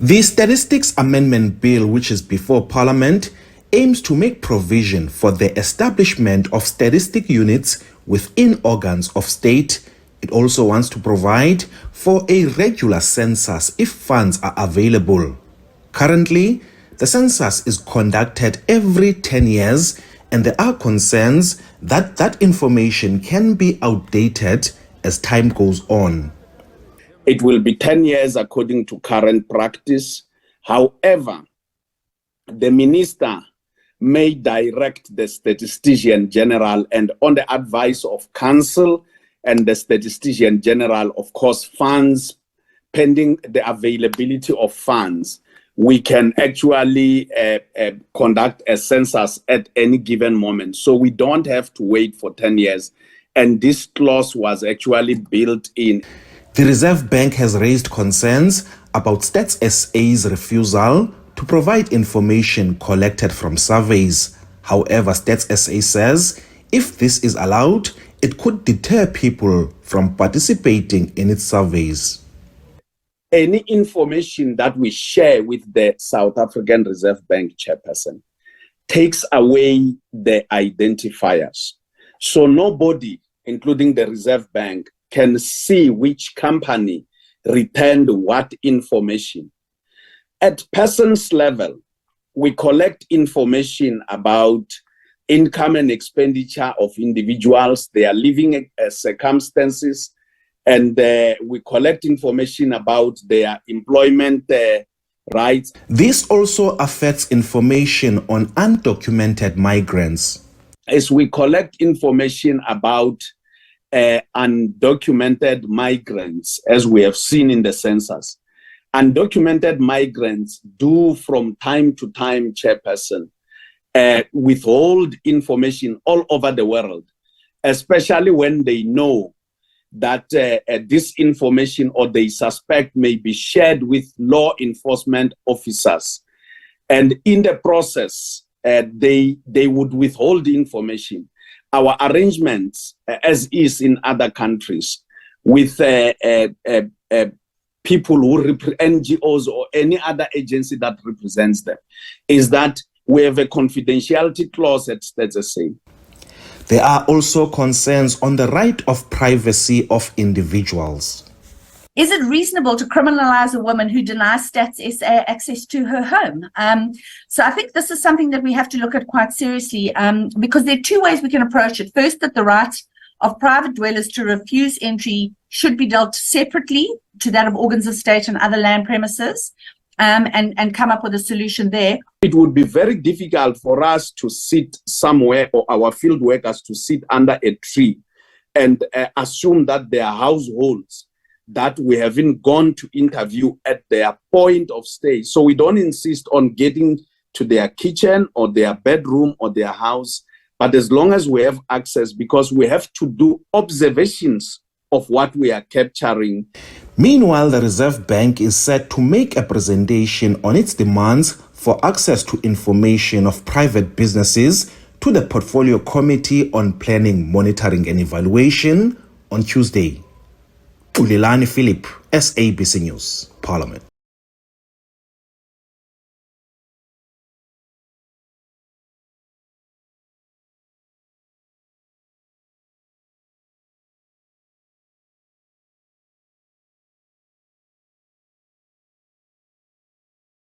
The Statistics Amendment Bill, which is before Parliament, aims to make provision for the establishment of statistic units within organs of state. It also wants to provide for a regular census if funds are available. Currently, the census is conducted every 10 years, and there are concerns that that information can be outdated as time goes on. It will be 10 years according to current practice. However, the minister may direct the statistician general, and on the advice of council and the statistician general, of course, funds, pending the availability of funds, we can actually conduct a census at any given moment. So we don't have to wait for 10 years. And this clause was actually built in. The Reserve Bank has raised concerns about Stats SA's refusal to provide information collected from surveys. However, Stats SA says if this is allowed, it could deter people from participating in its surveys. Any information that we share with the South African Reserve Bank chairperson takes away the identifiers. So nobody, including the Reserve Bank, can see which company returned what information. At persons level, we collect information about income and expenditure of individuals, their living circumstances, and we collect information about their employment rights. This also affects information on undocumented migrants. As we collect information about undocumented migrants, as we have seen in the census, undocumented migrants do from time to time, chairperson, withhold information all over the world, especially when they know that this information or they suspect may be shared with law enforcement officers. And in the process, they would withhold the information. Our arrangements, as is in other countries, with people who NGOs or any other agency that represents them, is that we have a confidentiality clause at Stats SA. There are also concerns on the right of privacy of individuals. Is it reasonable to criminalize a woman who denies Stats SA access to her home? So I think this is something that we have to look at quite seriously, because there are two ways we can approach it. First, that the right of private dwellers to refuse entry should be dealt separately to that of organs of state and other land premises, and come up with a solution there. It would be very difficult for us to sit somewhere, or our field workers to sit under a tree and assume that their households that we haven't gone to interview at their point of stay. So we don't insist on getting to their kitchen or their bedroom or their house, but as long as we have access, because we have to do observations of what we are capturing. Meanwhile, the Reserve Bank is set to make a presentation on its demands for access to information of private businesses to the Portfolio Committee on Planning, Monitoring and Evaluation on Tuesday. Ulilani Philip, SABC News, Parliament.